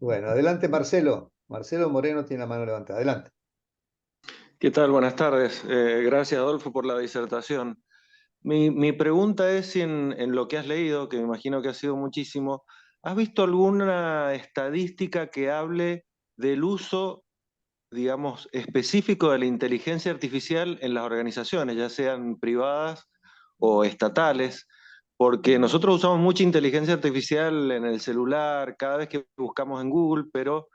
Bueno, adelante Marcelo. Marcelo Moreno tiene la mano levantada. Adelante. ¿Qué tal? Buenas tardes. Gracias, Adolfo, por la disertación. Mi pregunta es si en lo que has leído, que me imagino que ha sido muchísimo, ¿has visto alguna estadística que hable del uso, digamos, específico de la inteligencia artificial en las organizaciones, ya sean privadas o estatales? Porque nosotros usamos mucha inteligencia artificial en el celular, cada vez que buscamos en Google, pero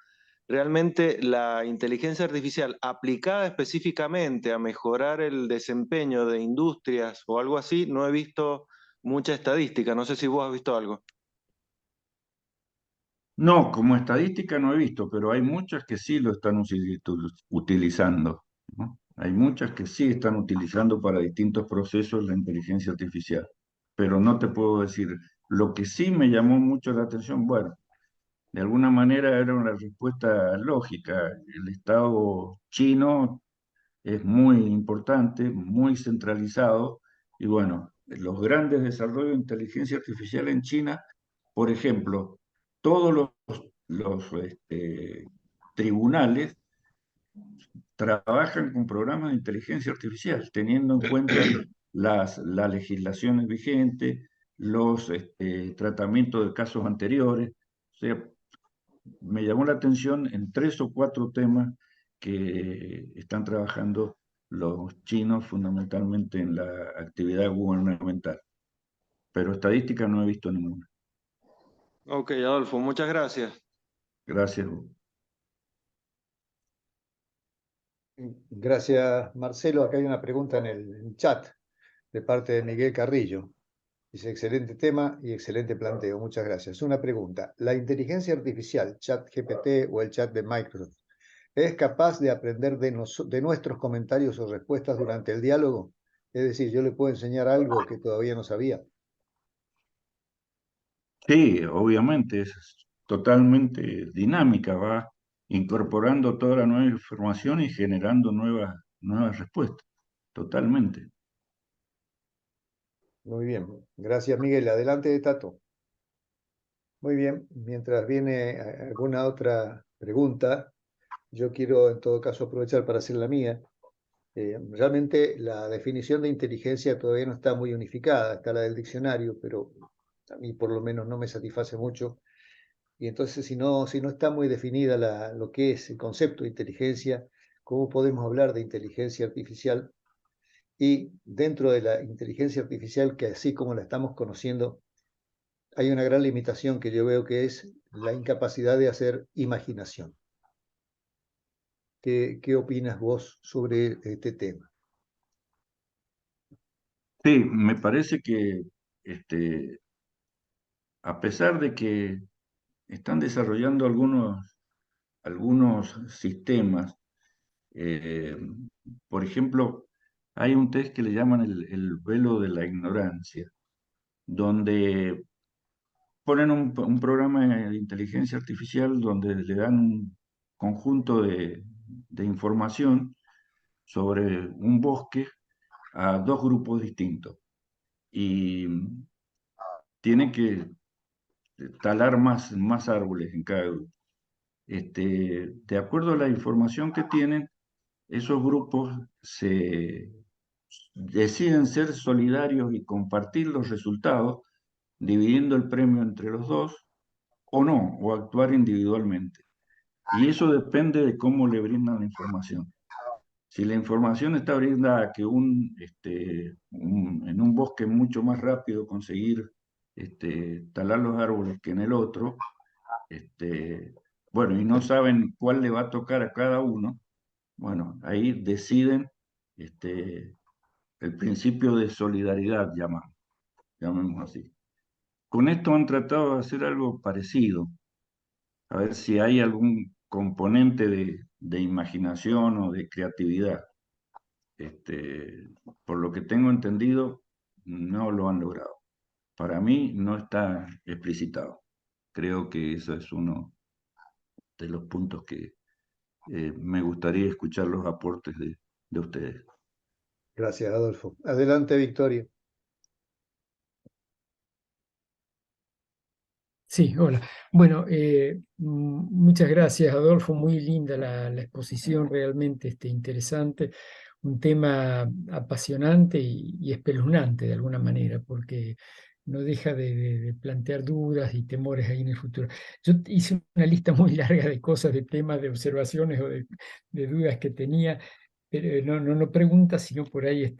realmente la inteligencia artificial aplicada específicamente a mejorar el desempeño de industrias o algo así, no he visto mucha estadística. No sé si vos has visto algo. No, como estadística no he visto, pero hay muchas que sí lo están utilizando, ¿no? Hay muchas que sí están utilizando para distintos procesos la inteligencia artificial, pero no te puedo decir. Lo que sí me llamó mucho la atención, bueno, de alguna manera era una respuesta lógica. El Estado chino es muy importante, muy centralizado, y bueno, los grandes desarrollos de inteligencia artificial en China, por ejemplo, todos los tribunales trabajan con programas de inteligencia artificial, teniendo en cuenta las legislaciones vigentes, los tratamientos de casos anteriores. O sea, me llamó la atención en tres o cuatro temas que están trabajando los chinos fundamentalmente en la actividad gubernamental, pero estadística no he visto ninguna. Ok, Adolfo, muchas gracias. Gracias. Gracias, Marcelo. Acá hay una pregunta en el chat de parte de Miguel Carrillo. Dice, excelente tema y excelente planteo. Muchas gracias. Una pregunta. ¿La inteligencia artificial, ChatGPT o el chat de Microsoft, es capaz de aprender de nuestros comentarios o respuestas durante el diálogo? Es decir, yo le puedo enseñar algo que todavía no sabía. Sí, obviamente es totalmente dinámica, va incorporando toda la nueva información y generando nuevas respuestas, totalmente. Muy bien. Gracias, Miguel. Adelante, Tato. Muy bien. Mientras viene alguna otra pregunta, yo quiero en todo caso aprovechar para hacer la mía. Realmente la definición de inteligencia todavía no está muy unificada, está la del diccionario, pero a mí por lo menos no me satisface mucho. Y entonces si no está muy definida lo que es el concepto de inteligencia, ¿cómo podemos hablar de inteligencia artificial? Y dentro de la inteligencia artificial, que así como la estamos conociendo, hay una gran limitación que yo veo que es la incapacidad de hacer imaginación. ¿Qué opinas vos sobre este tema? Sí, me parece que este, a pesar de que están desarrollando algunos sistemas. Eh, por ejemplo, hay un test que le llaman el velo de la ignorancia, donde ponen un programa de inteligencia artificial donde le dan un conjunto de información sobre un bosque a dos grupos distintos y tienen que talar más árboles en cada grupo. De acuerdo a la información que tienen, esos grupos se deciden ser solidarios y compartir los resultados, dividiendo el premio entre los dos, o no, o actuar individualmente. Y eso depende de cómo le brindan la información. Si la información está brindada que en un bosque es mucho más rápido conseguir talar los árboles que en el otro, bueno, y no saben cuál le va a tocar a cada uno, bueno, ahí deciden el principio de solidaridad, llamemos así. Con esto han tratado de hacer algo parecido, a ver si hay algún componente de imaginación o de creatividad. Por lo que tengo entendido, no lo han logrado. Para mí no está explicitado. Creo que eso es uno de los puntos que me gustaría escuchar los aportes de ustedes. Gracias, Adolfo. Adelante, Victoria. Sí, hola. Bueno, muchas gracias, Adolfo. Muy linda la exposición, realmente interesante. Un tema apasionante y espeluznante de alguna manera, porque no deja de plantear dudas y temores ahí en el futuro. Yo hice una lista muy larga de cosas, de temas, de observaciones o de dudas que tenía, pero no preguntas, sino por ahí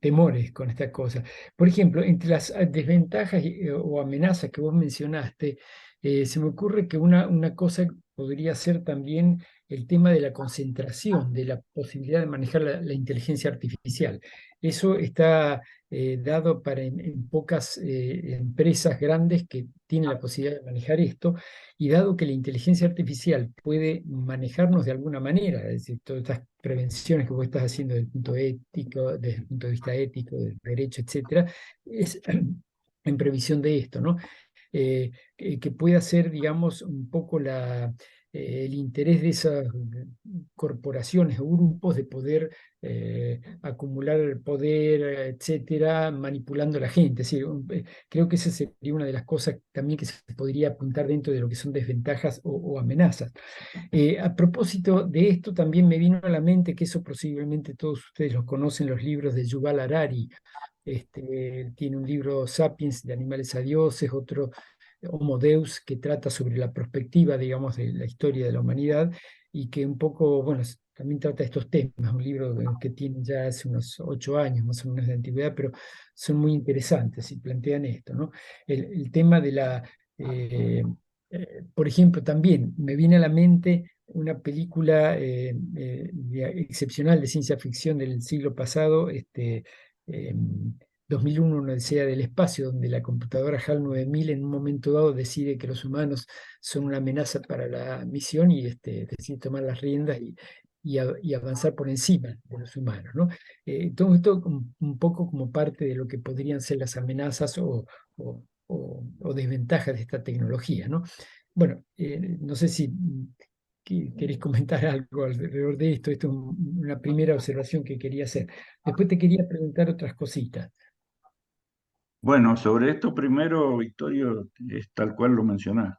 temores con esta cosa. Por ejemplo, entre las desventajas o amenazas que vos mencionaste, se me ocurre que una cosa podría ser también el tema de la concentración, de la posibilidad de manejar la inteligencia artificial. Eso está dado para en pocas empresas grandes que tienen la posibilidad de manejar esto, y dado que la inteligencia artificial puede manejarnos de alguna manera, es decir, todas estas prevenciones que vos estás haciendo desde el punto ético, desde el punto de vista ético, del derecho, etcétera, es en previsión de esto, ¿no? Que pueda ser, digamos, un poco el interés de esas corporaciones o grupos de poder acumular el poder, etcétera, manipulando a la gente. Es decir, creo que esa sería una de las cosas también que se podría apuntar dentro de lo que son desventajas o amenazas. A propósito de esto, también me vino a la mente que eso posiblemente todos ustedes lo conocen, los libros de Yuval Harari. Tiene un libro Sapiens, de animales a dioses, otro Homo Deus, que trata sobre la perspectiva, digamos, de la historia de la humanidad y que un poco, bueno, también trata estos temas, un libro que tiene ya hace unos 8 años más o menos de antigüedad, pero son muy interesantes y plantean esto, ¿no? El tema de por ejemplo, también me viene a la mente una película excepcional de ciencia ficción del siglo pasado, eh, 2001, una odisea del espacio, donde la computadora HAL 9000 en un momento dado decide que los humanos son una amenaza para la misión y decide tomar las riendas y avanzar por encima de los humanos, ¿no? Todo esto un poco como parte de lo que podrían ser las amenazas o desventajas de esta tecnología, ¿no? Bueno, no sé si querés comentar algo alrededor de esto. Esto es una primera observación que quería hacer. Después te quería preguntar otras cositas. Bueno, sobre esto primero, Victorio, es tal cual lo mencionás.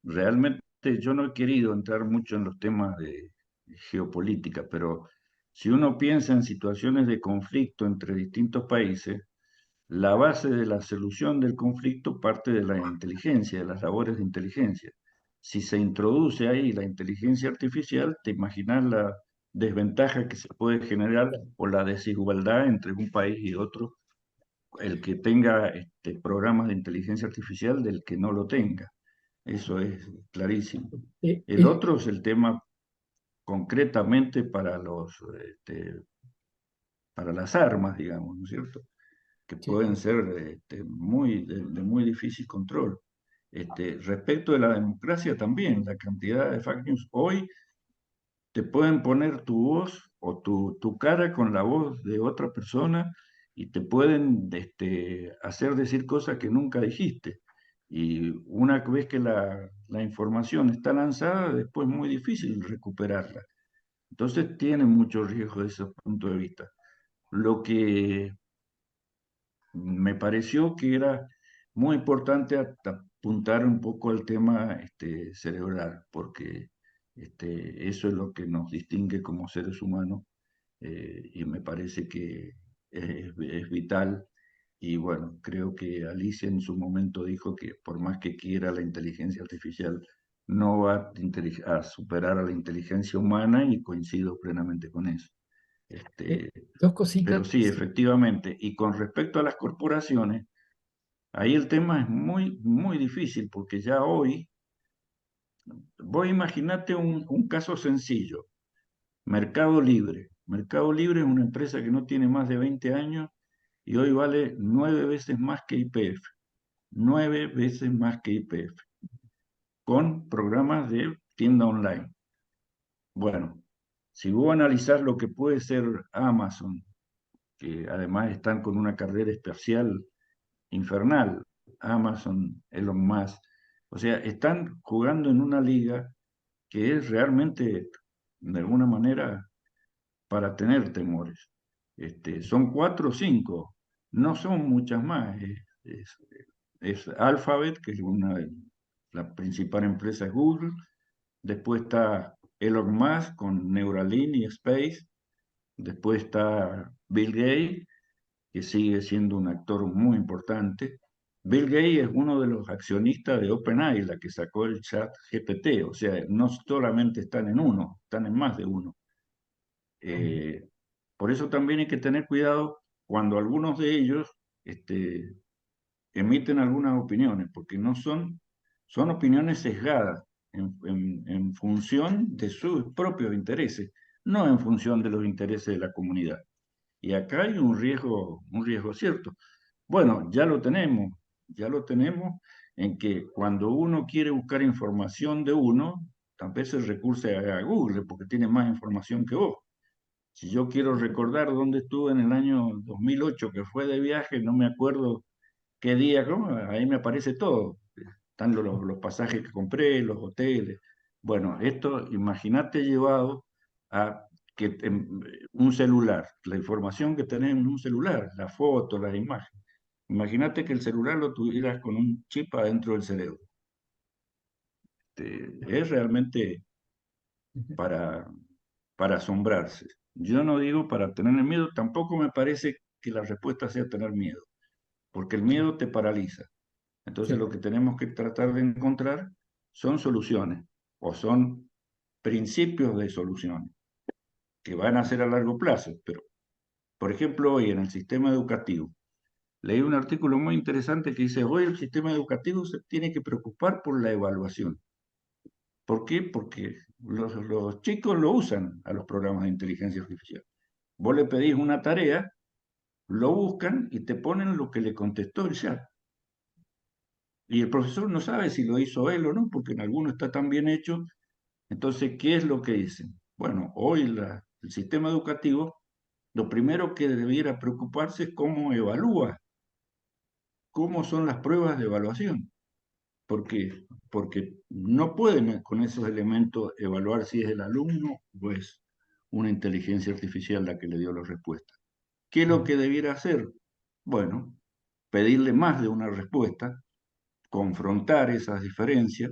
Realmente yo no he querido entrar mucho en los temas de geopolítica, pero si uno piensa en situaciones de conflicto entre distintos países, la base de la solución del conflicto parte de la inteligencia, de las labores de inteligencia. Si se introduce ahí la inteligencia artificial, te imaginas la desventaja que se puede generar o la desigualdad entre un país y otro, el que tenga programas de inteligencia artificial del que no lo tenga. Eso es clarísimo. Eh, El el- otro es el tema concretamente para las armas, digamos, ¿no es cierto? Que sí, pueden ser de muy difícil control. Respecto de la democracia también, la cantidad de fake news. Hoy te pueden poner tu voz o tu cara con la voz de otra persona y te pueden hacer decir cosas que nunca dijiste. Y una vez que la información está lanzada, después es muy difícil recuperarla. Entonces tiene mucho riesgo desde ese punto de vista. Lo que me pareció que era muy importante apuntar un poco al tema cerebral, porque eso es lo que nos distingue como seres humanos, y me parece que es vital. Y bueno, creo que Alicia en su momento dijo que por más que quiera la inteligencia artificial, no va a superar a la inteligencia humana y coincido plenamente con eso. eh, Este, dos cositas. pero sí, efectivamente. Y con respecto a las corporaciones, ahí el tema es muy, muy difícil porque ya hoy, vos imaginate un caso sencillo, Mercado Libre. Mercado Libre es una empresa que no tiene más de 20 años y hoy vale 9 veces más que YPF, 9 veces más que YPF, con programas de tienda online. Bueno, si vos analizás lo que puede ser Amazon, que además están con una carrera espacial infernal, Amazon, Elon Musk. O sea, están jugando en una liga que es realmente, de alguna manera, para tener temores. Son 4 o 5, no son muchas más. es Alphabet, que es la principal empresa es Google. Después está Elon Musk con Neuralink y Space. Después está Bill Gates, que sigue siendo un actor muy importante. Bill Gates es uno de los accionistas de OpenAI, la que sacó el chat GPT. O sea, no solamente están en uno, están en más de uno. Por eso también hay que tener cuidado cuando algunos de ellos emiten algunas opiniones, porque no son opiniones sesgadas en función de sus propios intereses, no en función de los intereses de la comunidad. Y acá hay un riesgo cierto. Bueno, ya lo tenemos en que cuando uno quiere buscar información de uno, tal vez se recurre a Google porque tiene más información que vos. Si yo quiero recordar dónde estuve en el año 2008, que fue de viaje, no me acuerdo qué día, ¿cómo? Ahí me aparece todo. Están los pasajes que compré, los hoteles. Bueno, esto, imagínate llevado a que un celular, la información que tenemos en un celular, las fotos, las imágenes. Imagínate que el celular lo tuvieras con un chip adentro del cerebro. Es realmente para, para asombrarse. Yo no digo para tener miedo, tampoco me parece que la respuesta sea tener miedo, porque el miedo te paraliza. Entonces Sí. lo que tenemos que tratar de encontrar son soluciones o son principios de soluciones que van a ser a largo plazo. Pero, por ejemplo, hoy en el sistema educativo, leí un artículo muy interesante que dice, hoy el sistema educativo se tiene que preocupar por la evaluación. ¿Por qué? Porque los chicos lo usan a los programas de inteligencia artificial. Vos le pedís una tarea, lo buscan y te ponen lo que le contestó el chat. Y el profesor no sabe si lo hizo él o no, porque en alguno está tan bien hecho. Entonces, ¿qué es lo que dicen? Bueno, hoy el sistema educativo, lo primero que debiera preocuparse es cómo evalúa, cómo son las pruebas de evaluación. ¿Por qué? Porque no pueden con esos elementos evaluar si es el alumno o es una inteligencia artificial la que le dio la respuesta. ¿Qué es lo que debiera hacer? Bueno, pedirle más de una respuesta, confrontar esas diferencias,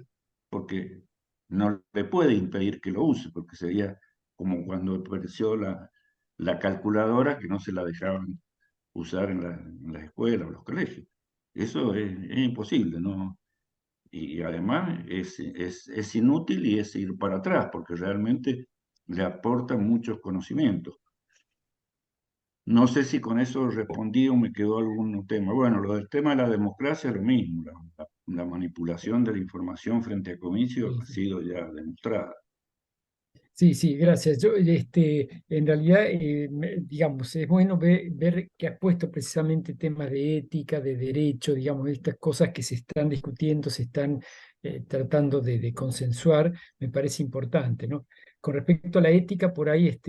porque no le puede impedir que lo use, porque sería como cuando apareció la calculadora que no se la dejaban usar en las escuelas o los colegios. Eso es imposible, ¿no? Y además es inútil y es ir para atrás, porque realmente le aporta muchos conocimientos. No sé si con eso respondí o me quedó algún tema. Bueno, lo del tema de la democracia es lo mismo. La manipulación de la información frente a comicios Sí, ha sí. sido ya demostrada. Sí, sí, gracias. Yo, en realidad, digamos, es bueno ver que has puesto precisamente temas de ética, de derecho, digamos, estas cosas que se están discutiendo, se están tratando de consensuar, me parece importante, ¿no? Con respecto a la ética, por ahí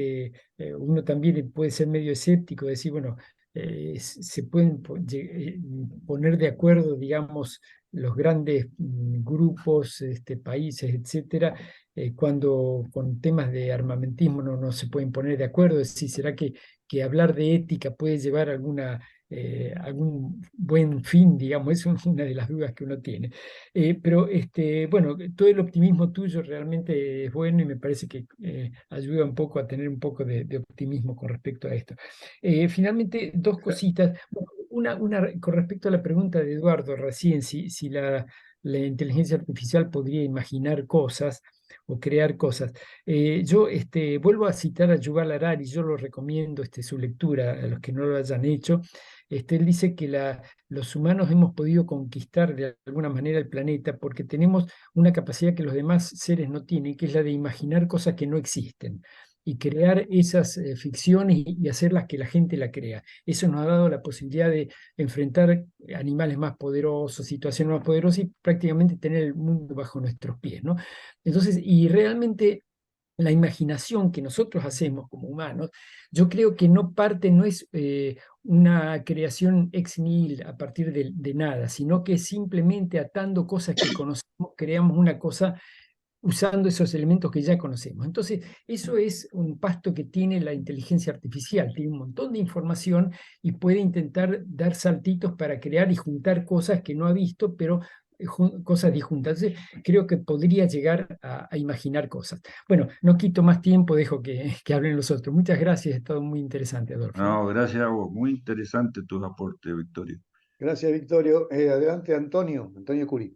uno también puede ser medio escéptico, decir, bueno, se pueden poner de acuerdo, digamos, los grandes grupos, países, etcétera, cuando con temas de armamentismo no se pueden poner de acuerdo. Es decir, ¿será que hablar de ética puede llevar algún buen fin? Digamos, es una de las dudas que uno tiene. Pero bueno, todo el optimismo tuyo realmente es bueno y me parece que ayuda un poco a tener un poco de optimismo con respecto a esto. Finalmente, dos cositas. Bueno, una con respecto a la pregunta de Eduardo recién, si la inteligencia artificial podría imaginar cosas o crear cosas. Yo vuelvo a citar a Yuval Harari, yo lo recomiendo su lectura a los que no lo hayan hecho. Él dice que los humanos hemos podido conquistar de alguna manera el planeta porque tenemos una capacidad que los demás seres no tienen, que es la de imaginar cosas que no existen y crear esas ficciones y hacerlas que la gente la crea. Eso nos ha dado la posibilidad de enfrentar animales más poderosos, situaciones más poderosas y prácticamente tener el mundo bajo nuestros pies, ¿no? Entonces, y realmente la imaginación que nosotros hacemos como humanos, yo creo que no es una creación ex nihil a partir de nada, sino que simplemente atando cosas que conocemos, creamos una cosa usando esos elementos que ya conocemos. Entonces, eso es un pasto que tiene la inteligencia artificial, tiene un montón de información y puede intentar dar saltitos para crear y juntar cosas que no ha visto, pero cosas disjuntas. Entonces, creo que podría llegar a imaginar cosas. Bueno, no quito más tiempo, dejo que hablen los otros. Muchas gracias, es todo muy interesante, Adolfo. No, gracias a vos. Muy interesante tus aportes, Victorio. Gracias, Victorio. Adelante, Antonio. Antonio Curi.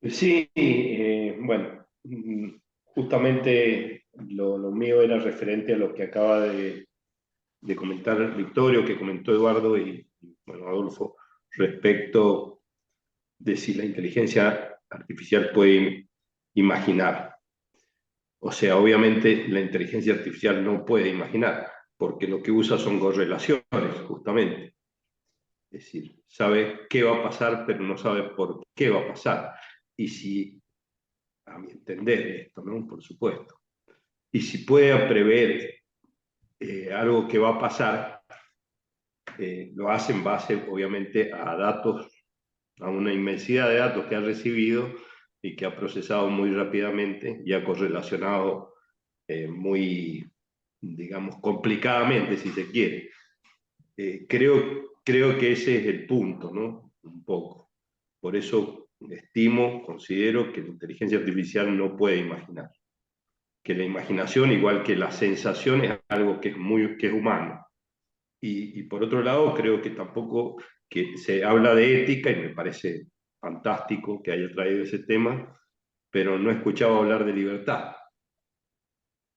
Sí, bueno, justamente lo mío era referente a lo que acaba de comentar Victorio, que comentó Eduardo y bueno, Adolfo, respecto de si la inteligencia artificial puede imaginar. O sea, obviamente la inteligencia artificial no puede imaginar, porque lo que usa son correlaciones, justamente. Es decir, sabe qué va a pasar, pero no sabe por qué va a pasar. Y si, a mi entender esto, ¿no? Por supuesto. Y si puede prever algo que va a pasar, lo hace en base, obviamente, a datos, a una inmensidad de datos que ha recibido y que ha procesado muy rápidamente y ha correlacionado muy, digamos, complicadamente, si se quiere. Creo que ese es el punto, ¿no? Un poco. Por eso considero que la inteligencia artificial no puede imaginar. Que la imaginación, igual que la sensación, es algo que es humano. Y por otro lado, creo que tampoco que se habla de ética, y me parece fantástico que haya traído ese tema, pero no he escuchado hablar de libertad.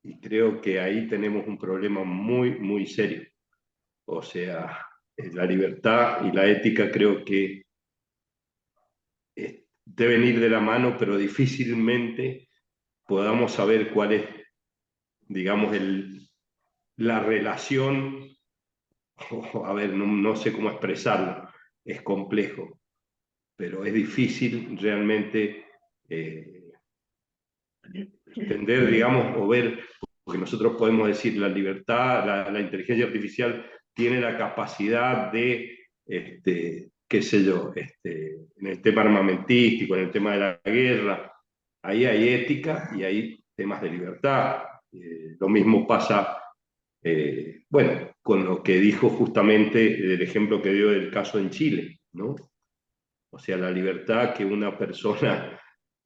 Y creo que ahí tenemos un problema muy, muy serio. O sea, la libertad y la ética creo que deben ir de la mano, pero difícilmente podamos saber cuál es, digamos, la relación, a ver, no sé cómo expresarlo, es complejo, pero es difícil realmente entender, digamos, o ver, porque nosotros podemos decir la libertad, la inteligencia artificial tiene la capacidad de, qué sé yo, en el tema armamentístico, en el tema de la guerra, ahí hay ética y hay temas de libertad. Lo mismo pasa, bueno, con lo que dijo justamente el ejemplo que dio del caso en Chile, ¿no? O sea, la libertad que una persona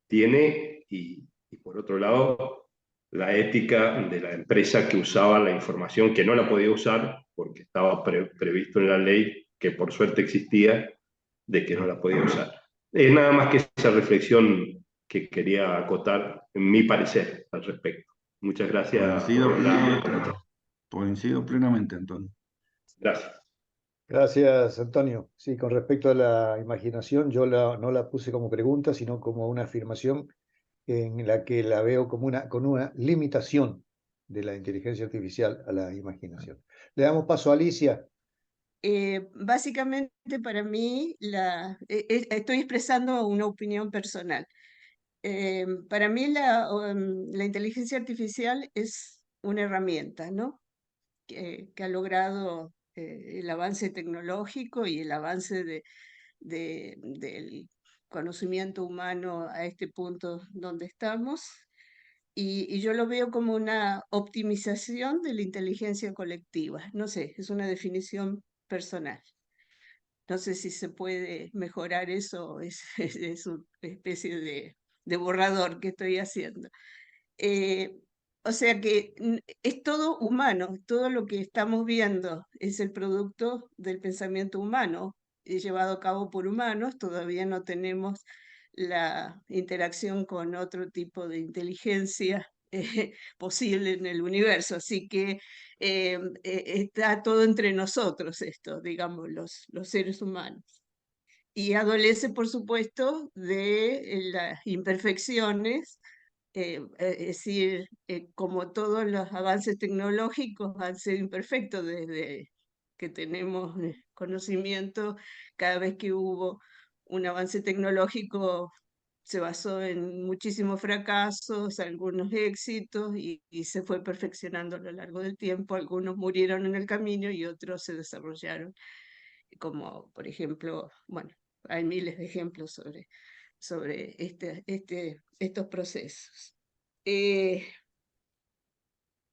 tiene y por otro lado, la ética de la empresa que usaba la información, que no la podía usar porque estaba previsto en la ley, que por suerte existía, de que no la podía usar. Es nada más que esa reflexión que quería acotar, en mi parecer, al respecto. Muchas gracias por la... Coincido plenamente, Antonio. Gracias. Gracias, Antonio. Sí, con respecto a la imaginación, yo no la puse como pregunta, sino como una afirmación en la que la veo como con una limitación de la inteligencia artificial a la imaginación. Le damos paso a Alicia. Básicamente para mí estoy expresando una opinión personal. Para mí la inteligencia artificial es una herramienta, ¿no? Que ha logrado el avance tecnológico y el avance del conocimiento humano a este punto donde estamos. Y yo lo veo como una optimización de la inteligencia colectiva. No sé, es una definición personal. No sé si se puede mejorar eso, es una especie de borrador que estoy haciendo. O sea que es todo humano, todo lo que estamos viendo es el producto del pensamiento humano, llevado a cabo por humanos. Todavía no tenemos la interacción con otro tipo de inteligencia posible en el universo, así que está todo entre nosotros esto, digamos, los seres humanos. Y adolece, por supuesto, de las imperfecciones, es decir, como todos los avances tecnológicos han sido imperfectos desde que tenemos conocimiento. Cada vez que hubo un avance tecnológico se basó en muchísimos fracasos, algunos éxitos, y se fue perfeccionando a lo largo del tiempo. Algunos murieron en el camino y otros se desarrollaron, como por ejemplo, bueno, hay miles de ejemplos sobre estos procesos.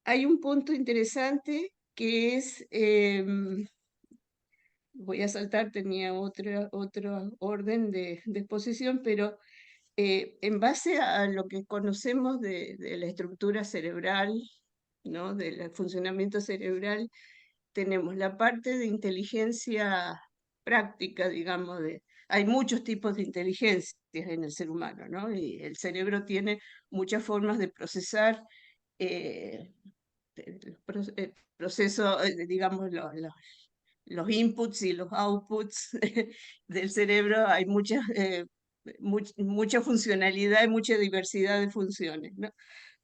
Hay un punto interesante que es, voy a saltar, tenía otro orden de exposición, pero en base a lo que conocemos de la estructura cerebral, ¿no? Del funcionamiento cerebral, tenemos la parte de inteligencia práctica, digamos, hay muchos tipos de inteligencia en el ser humano, ¿no? Y el cerebro tiene muchas formas de procesar el proceso, digamos, los inputs y los outputs del cerebro. Hay mucha funcionalidad y mucha diversidad de funciones, ¿no?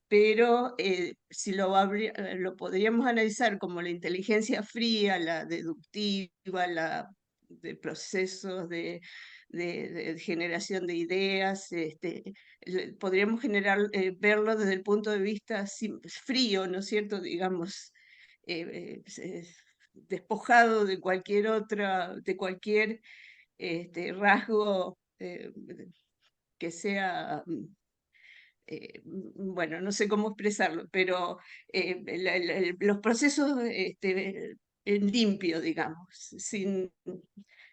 Pero si lo podríamos analizar como la inteligencia fría, la deductiva, la de procesos de generación de ideas, podríamos verlo desde el punto de vista frío, ¿no es cierto? Digamos, despojado de cualquier rasgo que sea bueno, no sé cómo expresarlo, pero los procesos en limpio, digamos,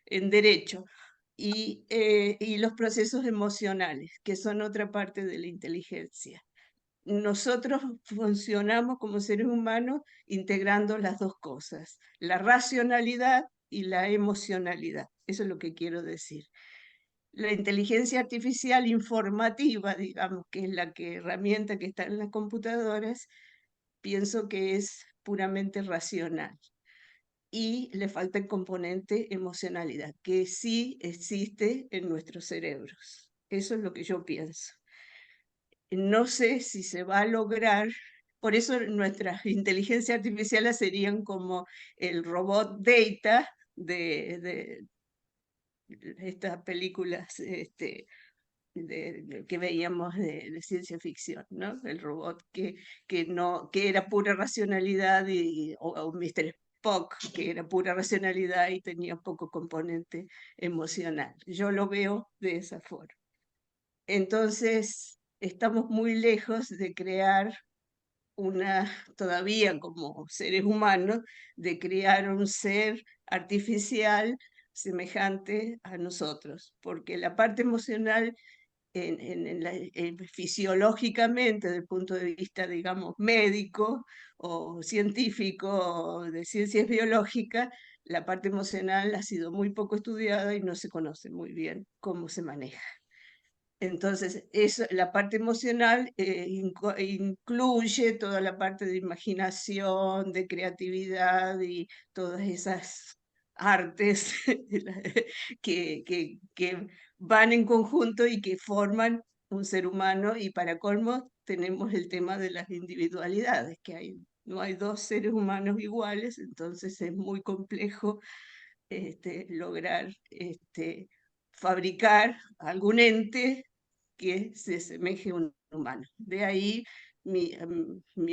en derecho, y los procesos emocionales, que son otra parte de la inteligencia. Nosotros funcionamos como seres humanos integrando las dos cosas, la racionalidad y la emocionalidad. Eso es lo que quiero decir. La inteligencia artificial informativa, digamos, que es la herramienta que está en las computadoras, pienso que es puramente racional y le falta el componente emocionalidad, que sí existe en nuestros cerebros. Eso es lo que yo pienso. No sé si se va a lograr, por eso nuestras inteligencias artificiales serían como el robot Data de estas películas que veíamos de ciencia ficción, ¿no? El robot que era pura racionalidad, o Mr. Spock, que era pura racionalidad y tenía poco componente emocional. Yo lo veo de esa forma. Entonces, estamos muy lejos de crear todavía como seres humanos, de crear un ser artificial semejante a nosotros, porque la parte emocional fisiológicamente, desde el punto de vista, digamos, médico o científico o de ciencias biológicas, la parte emocional ha sido muy poco estudiada y no se conoce muy bien cómo se maneja. Entonces, la parte emocional incluye toda la parte de imaginación, de creatividad y todas esas artes que van en conjunto y que forman un ser humano. Y para colmo tenemos el tema de las individualidades, que no hay dos seres humanos iguales, entonces es muy complejo lograr fabricar algún ente que se asemeje a un humano. De ahí mi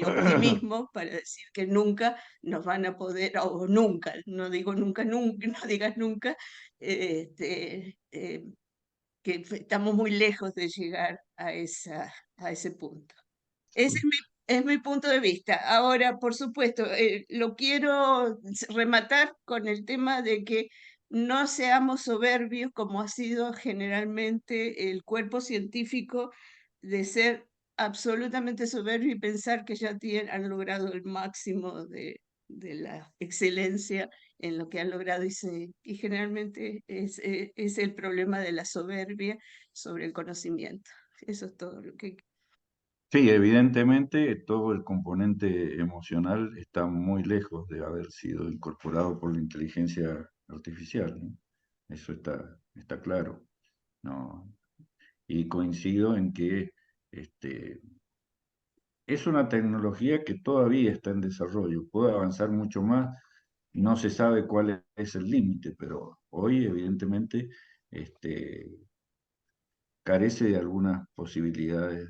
optimismo para decir que nunca nos van a poder, o nunca, no digo nunca, nunca, no digas nunca, que estamos muy lejos de llegar a ese punto. Ese es mi punto de vista. Ahora, por supuesto, lo quiero rematar con el tema de que no seamos soberbios, como ha sido generalmente el cuerpo científico, de ser absolutamente soberbio y pensar que ya han logrado el máximo de la excelencia en lo que han logrado, y generalmente es el problema de la soberbia sobre el conocimiento. Eso es todo lo que... Sí, evidentemente todo el componente emocional está muy lejos de haber sido incorporado por la inteligencia artificial, ¿no? Eso está claro, ¿no? Y coincido en que es una tecnología que todavía está en desarrollo, puede avanzar mucho más, no se sabe cuál es el límite, pero hoy evidentemente carece de algunas posibilidades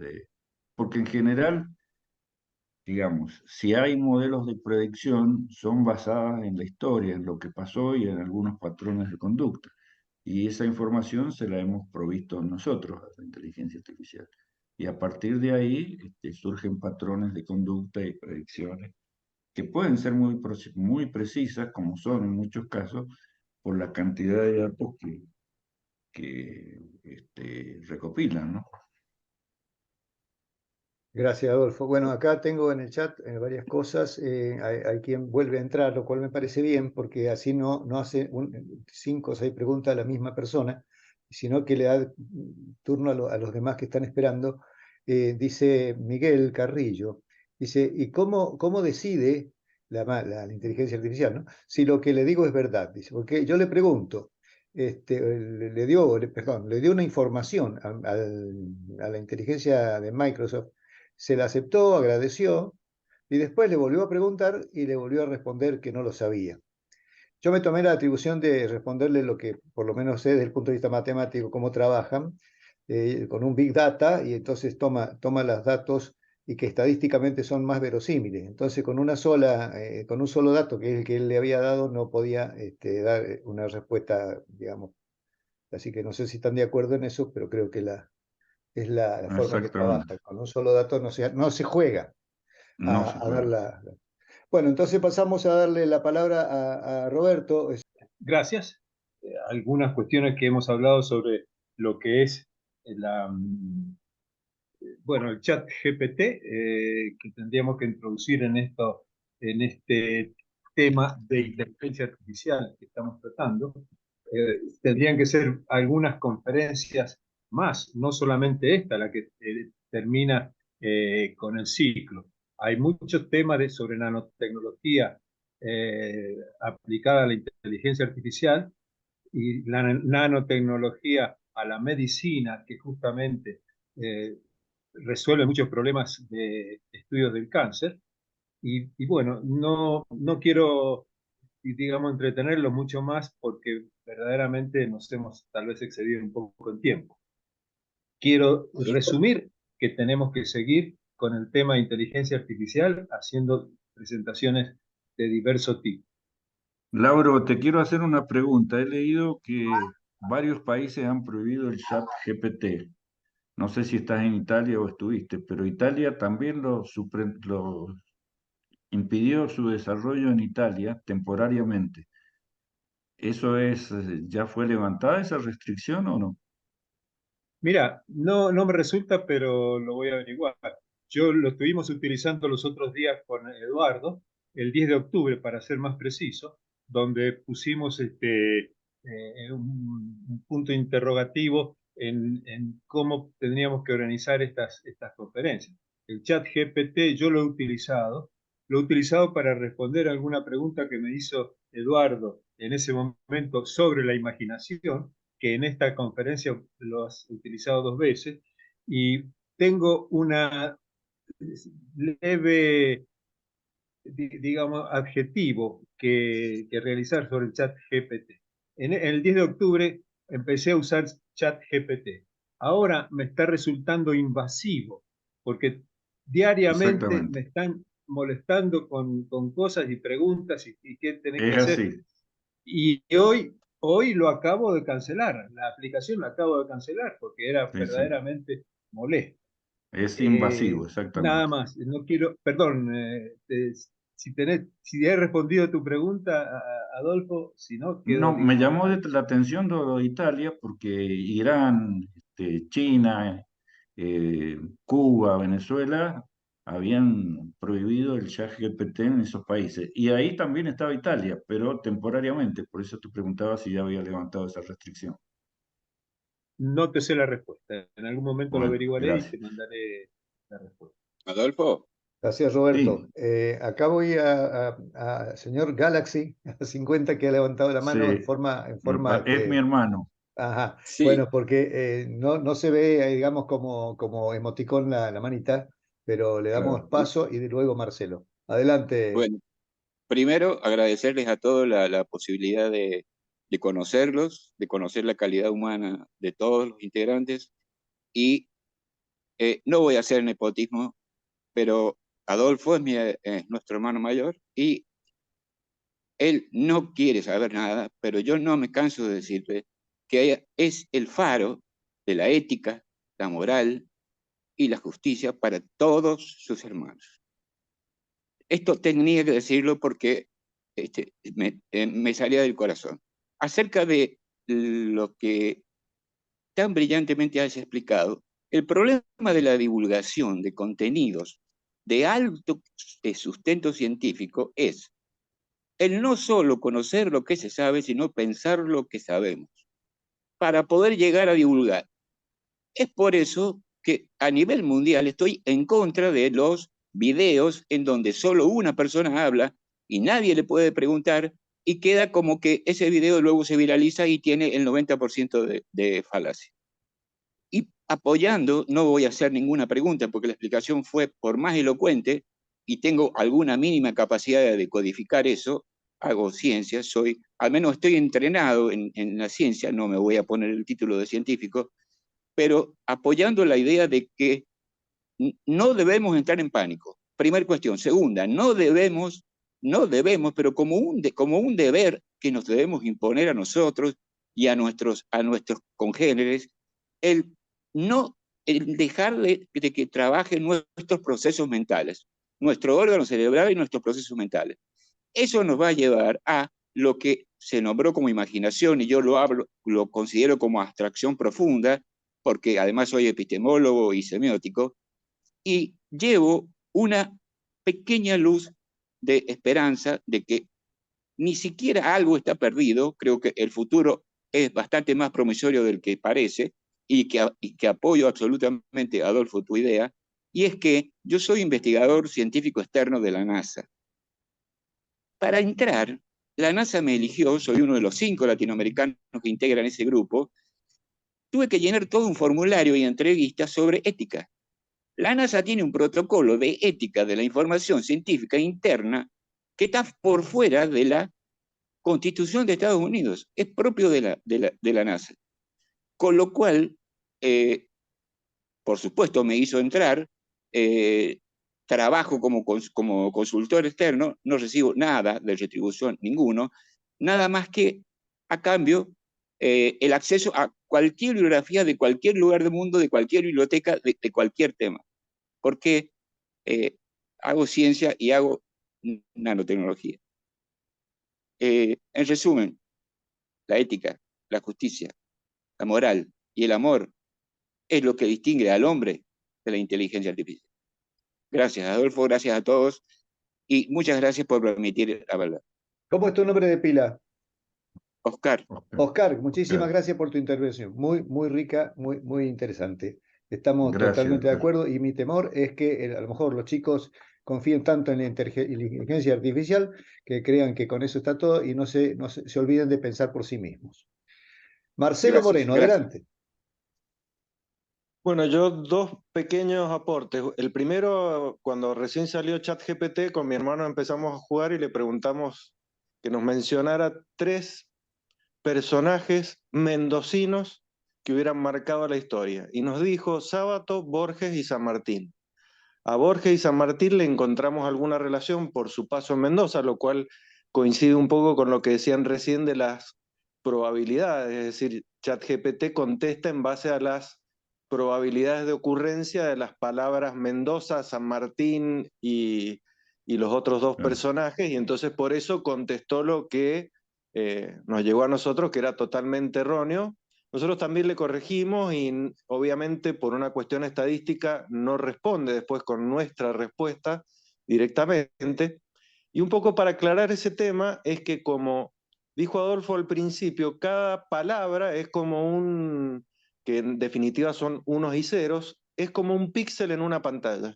porque en general, digamos, si hay modelos de predicción, son basadas en la historia, en lo que pasó y en algunos patrones de conducta. y esa información se la hemos provisto nosotros a la inteligencia artificial. Y a partir de ahí surgen patrones de conducta y predicciones que pueden ser muy precisas, como son en muchos casos, por la cantidad de datos que recopilan, ¿no? Gracias, Adolfo. Bueno, acá tengo en el chat varias cosas. Hay quien vuelve a entrar, lo cual me parece bien, porque así no hace 5 o 6 preguntas a la misma persona, sino que le da turno a los demás que están esperando. Dice Miguel Carrillo, dice, ¿y cómo decide la inteligencia artificial, ¿no? Si lo que le digo es verdad? Dice, porque yo le pregunto, le dio una información a la inteligencia de Microsoft, se la aceptó, agradeció, y después le volvió a preguntar y le volvió a responder que no lo sabía. Yo me tomé la atribución de responderle lo que por lo menos sé desde el punto de vista matemático, cómo trabajan, con un Big Data, y entonces toma los datos y que estadísticamente son más verosímiles. Entonces, con un solo dato, que es el que él le había dado, no podía dar una respuesta, digamos. Así que no sé si están de acuerdo en eso, pero creo que es la forma que Exactamente. trabaja. Con un solo dato no se juega No se a dar juega. Bueno, entonces pasamos a darle la palabra a Roberto. Gracias. Algunas cuestiones que hemos hablado sobre lo que es el chat GPT, que tendríamos que introducir en este tema de inteligencia artificial que estamos tratando. Tendrían que ser algunas conferencias más, no solamente esta, la que termina con el ciclo. Hay muchos temas sobre nanotecnología aplicada a la inteligencia artificial y la nanotecnología a la medicina, que justamente resuelve muchos problemas de estudios del cáncer. Y bueno, no quiero, digamos, entretenerlo mucho más porque verdaderamente nos hemos tal vez excedido un poco en tiempo. Quiero resumir que tenemos que seguir con el tema de inteligencia artificial haciendo presentaciones de diverso tipo. Lauro, te quiero hacer una pregunta. He leído que varios países han prohibido el chat GPT. No sé si estás en Italia o estuviste, pero Italia también lo impidió su desarrollo en Italia temporariamente. ¿Eso ya fue levantada esa restricción o no? Mira, no me resulta, pero lo voy a averiguar. Yo lo estuvimos utilizando los otros días con Eduardo, el 10 de octubre, para ser más preciso, donde pusimos un punto interrogativo en cómo tendríamos que organizar estas conferencias. El chat GPT yo lo he utilizado para responder alguna pregunta que me hizo Eduardo en ese momento sobre la imaginación, que en esta conferencia lo has utilizado 2 veces, y tengo una leve, digamos, adjetivo que realizar sobre el chat GPT. En el 10 de octubre empecé a usar chat GPT. Ahora me está resultando invasivo, porque diariamente Exactamente. me están molestando con cosas y preguntas y qué tenés que Es hacer. así. Y hoy lo acabo de cancelar, la aplicación la acabo de cancelar porque era Sí, sí. verdaderamente molesto. Es invasivo, Nada exactamente. más, no quiero, perdón, si he respondido a tu pregunta, Adolfo, si no, quedo No, me libre. llamó la atención lo de Italia porque Irán, China, Cuba, Venezuela habían prohibido el chat GPT en esos países. Y ahí también estaba Italia, pero temporariamente. Por eso te preguntaba si ya había levantado esa restricción. No te sé la respuesta. En algún momento lo Bueno, averiguaré y gracias. te mandaré la respuesta. Adolfo, Gracias, Roberto. Sí, Acá voy a señor Galaxy, a 50, que ha levantado la mano en sí, forma es mi hermano. Ajá, sí, bueno, porque no se ve, digamos, como emoticón la manita, pero le damos Claro. paso y luego Marcelo. Adelante. bueno, primero agradecerles a todos la posibilidad de conocerlos, de conocer la calidad humana de todos los integrantes y no voy a hacer nepotismo, pero Adolfo es nuestro hermano mayor y él no quiere saber nada, pero yo no me canso de decirle que es el faro de la ética, la moral y la justicia para todos sus hermanos. Esto tenía que decirlo porque me salía del corazón. Acerca de lo que tan brillantemente has explicado, el problema de la divulgación de contenidos de alto sustento científico es el no solo conocer lo que se sabe, sino pensar lo que sabemos, para poder llegar a divulgar. Es por eso que a nivel mundial estoy en contra de los videos en donde solo una persona habla y nadie le puede preguntar y queda como que ese video luego se viraliza y tiene el 90% de falacia. Y apoyando, no voy a hacer ninguna pregunta porque la explicación fue por más elocuente y tengo alguna mínima capacidad de decodificar eso, hago ciencia, al menos estoy entrenado en la ciencia, no me voy a poner el título de científico, pero apoyando la idea de que no debemos entrar en pánico. Primera cuestión. Segunda, no debemos, pero como un deber que nos debemos imponer a nosotros y a nuestros congéneres, el dejar de que trabajen nuestros procesos mentales, nuestro órgano cerebral y nuestros procesos mentales. Eso nos va a llevar a lo que se nombró como imaginación, y yo lo considero como abstracción profunda, porque además soy epistemólogo y semiótico, y llevo una pequeña luz de esperanza de que ni siquiera algo está perdido. Creo que el futuro es bastante más promisorio del que parece, y que apoyo absolutamente, Adolfo, tu idea, y es que yo soy investigador científico externo de la NASA. Para entrar, la NASA me eligió, soy uno de los 5 latinoamericanos que integran ese grupo, tuve que llenar todo un formulario y entrevistas sobre ética. La NASA tiene un protocolo de ética de la información científica interna que está por fuera de la Constitución de Estados Unidos, es propio de la NASA. Con lo cual, por supuesto, me hizo entrar, trabajo como consultor externo, no recibo nada de retribución, ninguno, nada más que a cambio el acceso a cualquier bibliografía de cualquier lugar del mundo, de cualquier biblioteca, de cualquier tema, porque hago ciencia y hago nanotecnología. En resumen, la ética, la justicia, la moral y el amor es lo que distingue al hombre de la inteligencia artificial. Gracias, Adolfo, gracias a todos y muchas gracias por permitir hablar. ¿Cómo es tu nombre de pila? Oscar. Oscar, muchísimas gracias por tu intervención. Muy, muy rica, muy, muy interesante. Estamos Gracias, totalmente de doctor. acuerdo y mi temor es que a lo mejor los chicos confíen tanto en la inteligencia artificial que crean que con eso está todo y no se olviden de pensar por sí mismos. Marcelo Gracias, Moreno, gracias. adelante. Bueno, yo dos pequeños aportes. El primero, cuando recién salió ChatGPT, con mi hermano empezamos a jugar y le preguntamos que nos mencionara 3 personajes mendocinos que hubieran marcado la historia. Y nos dijo Sábato, Borges y San Martín. A Borges y San Martín le encontramos alguna relación por su paso en Mendoza, lo cual coincide un poco con lo que decían recién de las probabilidades, es decir, ChatGPT contesta en base a las probabilidades de ocurrencia de las palabras Mendoza, San Martín y los otros 2 personajes, y entonces por eso contestó lo que nos llegó a nosotros, que era totalmente erróneo. Nosotros también le corregimos y obviamente por una cuestión estadística no responde después con nuestra respuesta directamente. Y un poco para aclarar ese tema es que, como dijo Adolfo al principio, cada palabra es como que en definitiva son unos y ceros, es como un píxel en una pantalla.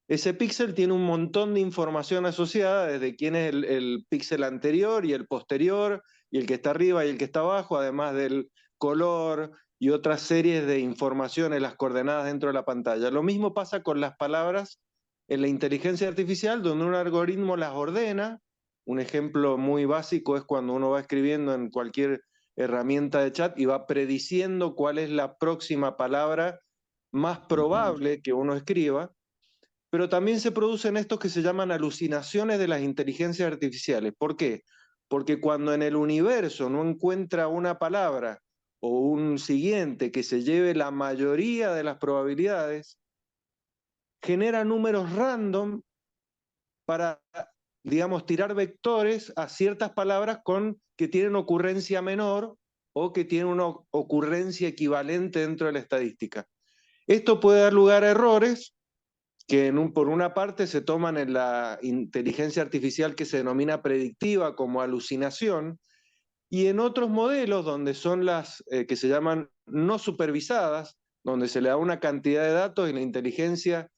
Ese píxel tiene un montón de información asociada, desde quién es el píxel anterior y el posterior, y el que está arriba y el que está abajo, además del color y otras series de informaciones, las coordenadas dentro de la pantalla. Lo mismo pasa con las palabras en la inteligencia artificial, donde un algoritmo las ordena. Un ejemplo muy básico es cuando uno va escribiendo en cualquier herramienta de chat y va prediciendo cuál es la próxima palabra más probable que uno escriba. Pero también se producen estos que se llaman alucinaciones de las inteligencias artificiales. ¿Por qué? Porque cuando en el universo no encuentra una palabra o un siguiente que se lleve la mayoría de las probabilidades, genera números random para, digamos, tirar vectores a ciertas palabras que tienen ocurrencia menor o que tienen una ocurrencia equivalente dentro de la estadística. Esto puede dar lugar a errores que por una parte se toman en la inteligencia artificial que se denomina predictiva como alucinación, y en otros modelos donde son las que se llaman no supervisadas, donde se le da una cantidad de datos y la inteligencia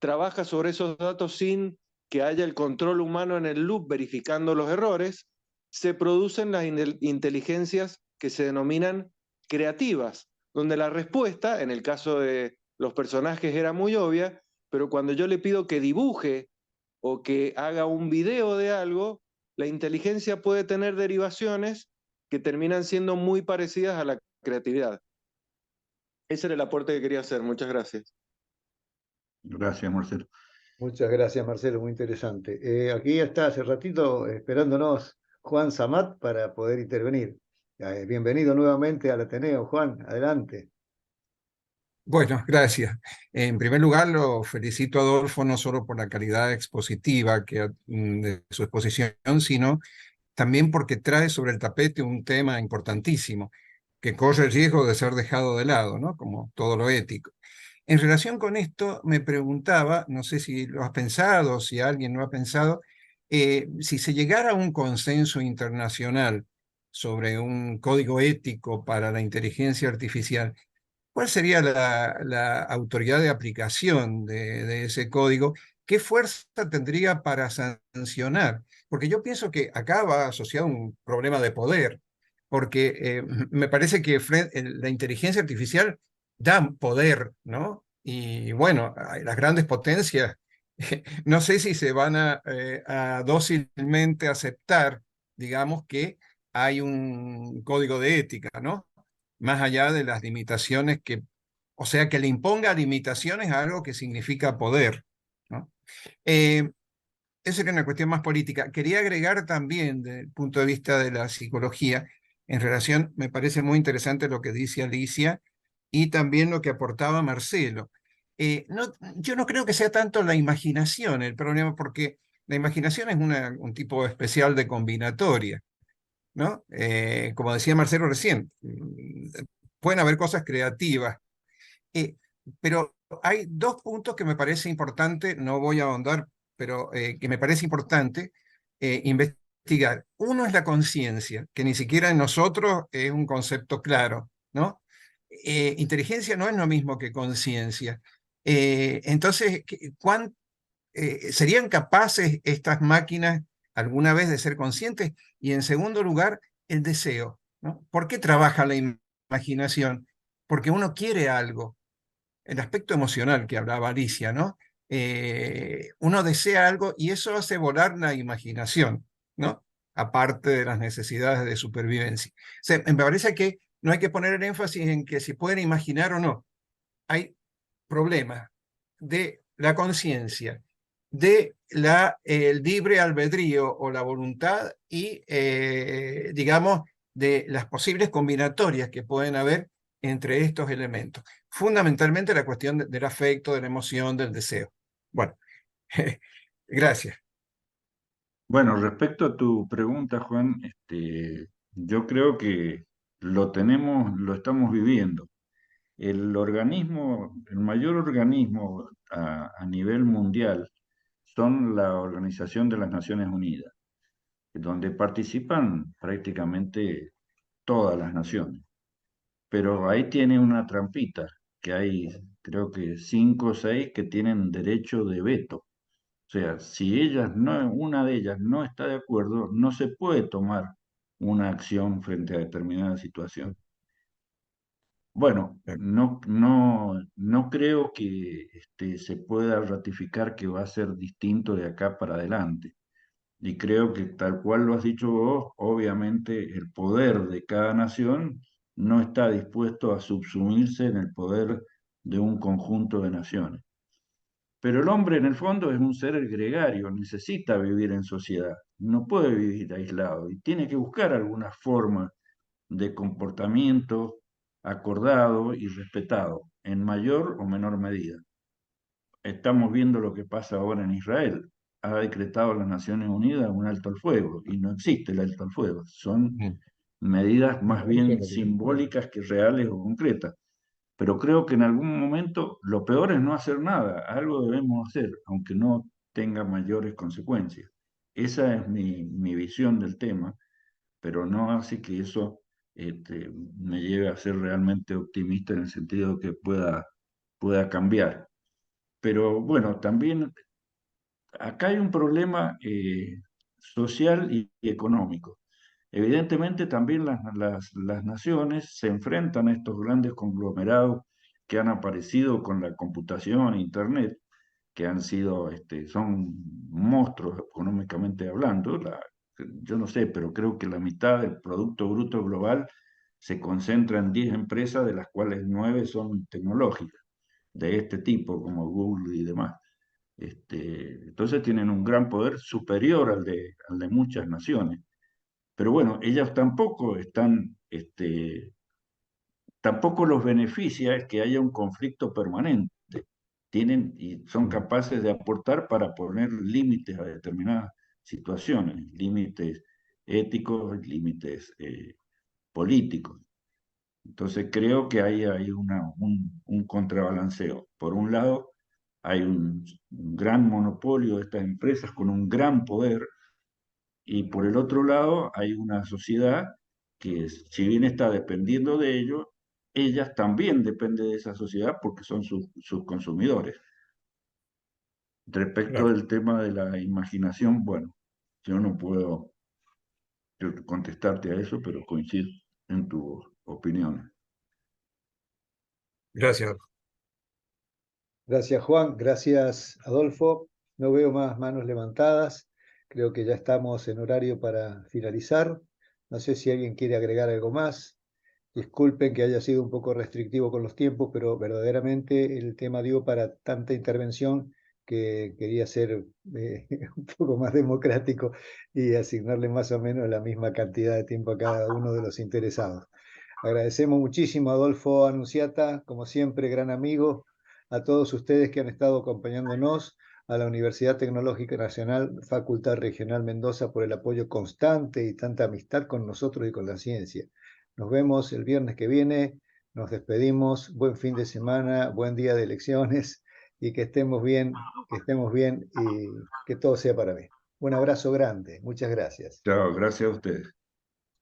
trabaja sobre esos datos sin que haya el control humano en el loop verificando los errores, se producen las inteligencias que se denominan creativas, donde la respuesta, en el caso de los personajes, era muy obvia, pero cuando yo le pido que dibuje o que haga un video de algo, la inteligencia puede tener derivaciones que terminan siendo muy parecidas a la creatividad. Ese era el aporte que quería hacer. Muchas gracias. Gracias, Marcelo. Muchas gracias, Marcelo, muy interesante. Aquí está hace ratito esperándonos Juan Samat para poder intervenir. Bienvenido nuevamente al Ateneo, Juan, adelante. Bueno, gracias. En primer lugar, lo felicito a Adolfo no solo por la calidad expositiva de su exposición, sino también porque trae sobre el tapete un tema importantísimo que corre el riesgo de ser dejado de lado, ¿no? Como todo lo ético. En relación con esto, me preguntaba, no sé si lo has pensado, si alguien lo ha pensado, si se llegara a un consenso internacional sobre un código ético para la inteligencia artificial, ¿cuál sería la autoridad de aplicación de ese código? ¿Qué fuerza tendría para sancionar? Porque yo pienso que acá va asociado un problema de poder, porque me parece que la inteligencia artificial da poder, ¿no? Y bueno, las grandes potencias, no sé si se van a dócilmente aceptar, digamos, que hay un código de ética, ¿no? Más allá de las limitaciones o sea, que le imponga limitaciones a algo que significa poder, ¿no? Esa era una cuestión más política. Quería agregar también, desde el punto de vista de la psicología, en relación, me parece muy interesante lo que dice Alicia y también lo que aportaba Marcelo. Yo no creo que sea tanto la imaginación el problema, porque la imaginación es un tipo especial de combinatoria, ¿no? Como decía Marcelo recién, pueden haber cosas creativas, pero hay dos puntos que me parece importante, no voy a ahondar, pero que me parece importante investigar. Uno es la conciencia, que ni siquiera en nosotros es un concepto claro, ¿no? Inteligencia no es lo mismo que conciencia. Entonces, ¿serían capaces estas máquinas alguna vez de ser conscientes? Y en segundo lugar, el deseo, ¿no? ¿Por qué trabaja la imaginación? Porque uno quiere algo. El aspecto emocional que hablaba Alicia, ¿no? Uno desea algo y eso hace volar la imaginación, ¿no? Aparte de las necesidades de supervivencia. O sea, me parece que no hay que poner el énfasis en que si pueden imaginar o no. Hay problemas de la conciencia, de el libre albedrío o la voluntad y, digamos, de las posibles combinatorias que pueden haber entre estos elementos. Fundamentalmente la cuestión del afecto, de la emoción, del deseo. Bueno, gracias. Bueno, respecto a tu pregunta, Juan, yo creo que lo estamos viviendo. El mayor organismo a nivel mundial son la Organización de las Naciones Unidas, donde participan prácticamente todas las naciones. Pero ahí tiene una trampita, que hay creo que 5 o 6 que tienen derecho de veto. O sea, si una de ellas no está de acuerdo, no se puede tomar una acción frente a determinada situación. Bueno, no creo que se pueda ratificar que va a ser distinto de acá para adelante. Y creo que tal cual lo has dicho vos, obviamente el poder de cada nación no está dispuesto a subsumirse en el poder de un conjunto de naciones. Pero el hombre en el fondo es un ser gregario, necesita vivir en sociedad, no puede vivir aislado y tiene que buscar alguna forma de comportamiento acordado y respetado, en mayor o menor medida. Estamos viendo lo que pasa ahora en Israel. Ha decretado las Naciones Unidas un alto al fuego y no existe el alto al fuego. Son medidas más bien simbólicas que reales o concretas. Pero creo que en algún momento lo peor es no hacer nada. Algo debemos hacer, aunque no tenga mayores consecuencias. Esa es mi visión del tema, pero no hace que eso me lleve a ser realmente optimista en el sentido de que pueda cambiar. Pero bueno, también acá hay un problema social y económico. Evidentemente también las naciones se enfrentan a estos grandes conglomerados que han aparecido con la computación e Internet, que han sido, son monstruos económicamente hablando. Yo no sé, pero creo que la mitad del Producto Bruto Global se concentra en 10 empresas, de las cuales 9 son tecnológicas, de este tipo, como Google y demás. Entonces tienen un gran poder superior al de muchas naciones. Pero bueno, ellas tampoco están, tampoco los beneficia que haya un conflicto permanente. Tienen y son capaces de aportar para poner límites a determinadas situaciones, límites éticos, límites políticos. Entonces creo que hay un contrabalanceo. Por un lado, hay un gran monopolio de estas empresas con un gran poder, y por el otro lado hay una sociedad que, si bien está dependiendo de ellos, ellas también dependen de esa sociedad porque son sus consumidores. Respecto del tema de la imaginación, bueno, yo no puedo contestarte a eso, pero coincido en tus opiniones. Gracias. Gracias, Juan. Gracias, Adolfo. No veo más manos levantadas. Creo que ya estamos en horario para finalizar. No sé si alguien quiere agregar algo más. Disculpen que haya sido un poco restrictivo con los tiempos, pero verdaderamente el tema dio para tanta intervención que quería ser un poco más democrático y asignarle más o menos la misma cantidad de tiempo a cada uno de los interesados. Agradecemos muchísimo a Adolfo Anunciata, como siempre, gran amigo, a todos ustedes que han estado acompañándonos, a la Universidad Tecnológica Nacional, Facultad Regional Mendoza, por el apoyo constante y tanta amistad con nosotros y con la ciencia. Nos vemos el viernes que viene, nos despedimos, buen fin de semana, buen día de elecciones y que estemos bien y que todo sea para bien. Un abrazo grande, muchas gracias. Chao, gracias a ustedes.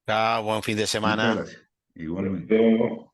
Chao, buen fin de Muchas semana. gracias. Igualmente.